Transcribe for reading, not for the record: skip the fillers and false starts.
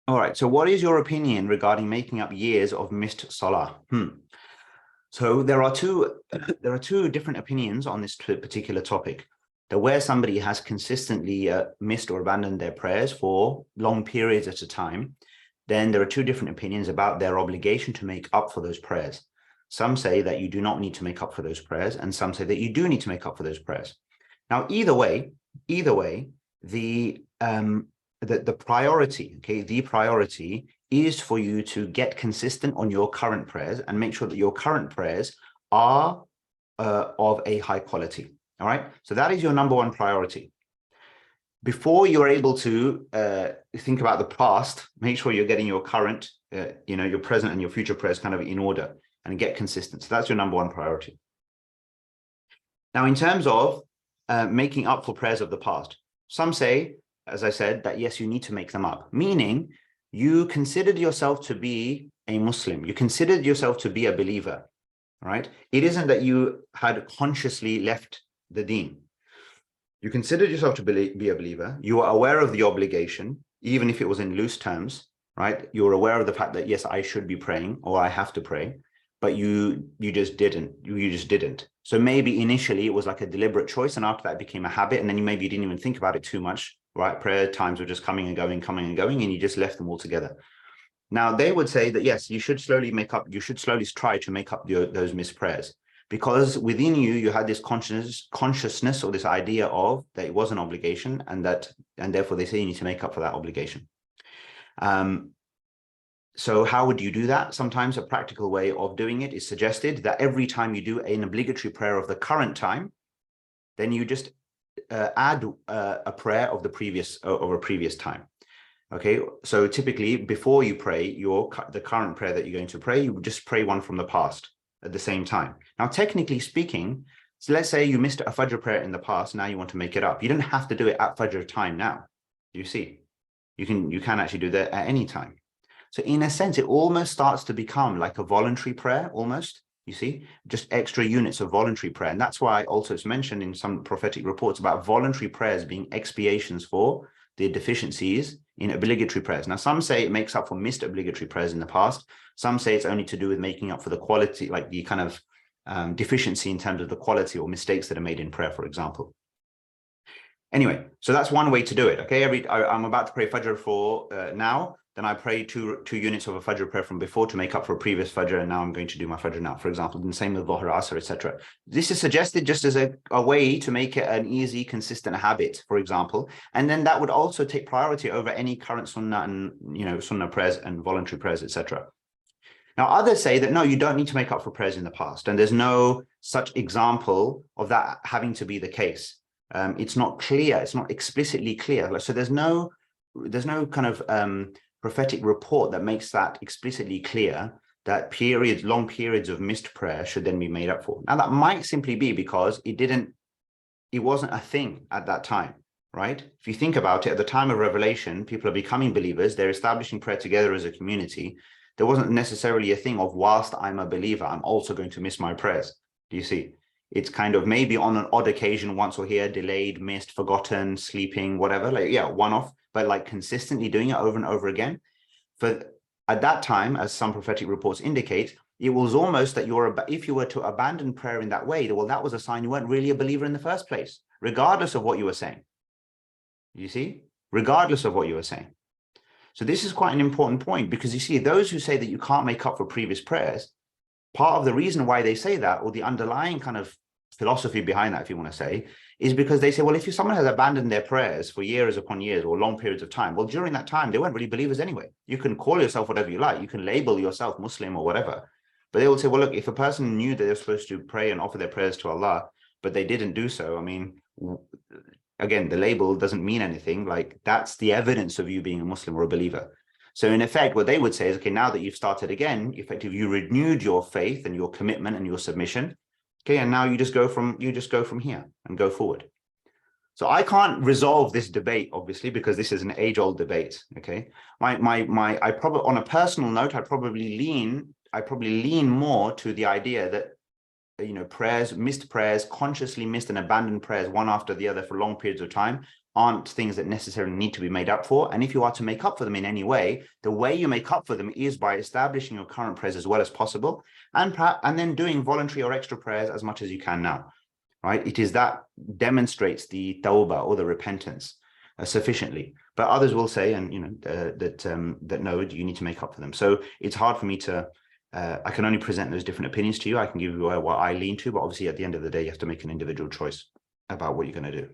All right. So what is your opinion regarding making up years of missed Salah? So there are two different opinions on this particular topic. That where somebody has consistently missed or abandoned their prayers for long periods at a time, then there are two different opinions about their obligation to make up for those prayers. Some say that you do not need to make up for those prayers, and some say that you do need to make up for those prayers. Now, either way, the priority, okay, the priority is for you to get consistent on your current prayers and make sure that your current prayers are of a high quality. All right. So that is your number one priority. Before you're able to think about the past, make sure you're getting your current, your present and your future prayers kind of in order and get consistent. So that's your number one priority. Now, in terms of making up for prayers of the past, some say, as I said, that yes, you need to make them up, meaning you considered yourself to be a Muslim. You considered yourself to be a believer, right? It isn't that you had consciously left the deen. You considered yourself to be a believer. You are aware of the obligation, even if it was in loose terms, right? You're aware of the fact that, yes, I should be praying or I have to pray, but you just didn't. You just didn't. So maybe initially it was like a deliberate choice, and after that it became a habit, and then maybe you didn't even think about it too much, right? Prayer times were just coming and going, and you just left them all together. Now, they would say that, yes, you should slowly try to make up those missed prayers, because within you, you had this consciousness or this idea of that it was an obligation, and therefore they say you need to make up for that obligation. So how would you do that? Sometimes a practical way of doing it is suggested that every time you do an obligatory prayer of the current time, then you just add a prayer of a previous time. Okay, so typically before you pray the current prayer that you're going to pray, you would just pray one from the past at the same time. Now, technically speaking, so let's say you missed a Fajr prayer in the past, now you want to make it up. You don't have to do it at Fajr time now. You see, you can actually do that at any time. So in a sense, it almost starts to become like a voluntary prayer, almost, you see, just extra units of voluntary prayer. And that's why also it's mentioned in some prophetic reports about voluntary prayers being expiations for the deficiencies in obligatory prayers. Now, some say it makes up for missed obligatory prayers in the past. Some say it's only to do with making up for the quality, like the kind of deficiency in terms of the quality or mistakes that are made in prayer, for example. Anyway, so that's one way to do it. Okay, I'm about to pray Fajr for now. Then I pray two units of a Fajr prayer from before to make up for a previous Fajr, and now I'm going to do my Fajr now, for example. And same with Dhuhr, Asr, etc. This is suggested just as a way to make it an easy, consistent habit, for example. And then that would also take priority over any current Sunnah and Sunnah prayers and voluntary prayers, etc. Now, others say that no, you don't need to make up for prayers in the past, and there's no such example of that having to be the case. It's not clear. It's not explicitly clear. So there's no kind of prophetic report that makes that explicitly clear that long periods of missed prayer should then be made up for. Now, that might simply be because it wasn't a thing at that time, right? If you think about it, at the time of revelation, people are becoming believers. They're establishing prayer together as a community. There wasn't necessarily a thing of, whilst I'm a believer, I'm also going to miss my prayers. Do you see? It's kind of maybe on an odd occasion, once or here, delayed, missed, forgotten, sleeping, whatever, like, yeah, one-off, but like consistently doing it over and over again. At that time, as some prophetic reports indicate, it was almost that if you were to abandon prayer in that way, well, that was a sign you weren't really a believer in the first place, regardless of what you were saying. You see? Regardless of what you were saying. So this is quite an important point, because you see, those who say that you can't make up for previous prayers, part of the reason why they say that, or the underlying kind of philosophy behind that, if you want to say, is because they say, well, if someone has abandoned their prayers for years upon years or long periods of time, well, during that time, they weren't really believers anyway. You can call yourself whatever you like. You can label yourself Muslim or whatever. But they will say, well, look, if a person knew that they're supposed to pray and offer their prayers to Allah, but they didn't do so, I mean, again, the label doesn't mean anything. Like, that's the evidence of you being a Muslim or a believer. So in effect, what they would say is, okay, now that you've started again, effectively you renewed your faith and your commitment and your submission. Okay, and now you just go from here and go forward. So I can't resolve this debate, obviously, because this is an age-old debate. Okay, I probably, on a personal note, I probably lean more to the idea that prayers, missed prayers, consciously missed and abandoned prayers one after the other for long periods of time, aren't things that necessarily need to be made up for. And if you are to make up for them in any way, the way you make up for them is by establishing your current prayers as well as possible, and then doing voluntary or extra prayers as much as you can now, right? It is that demonstrates the tawbah or the repentance sufficiently. But others will say, and that no, you need to make up for them. So it's hard for me to, I can only present those different opinions to you. I can give you what I lean to, but obviously at the end of the day, you have to make an individual choice about what you're going to do.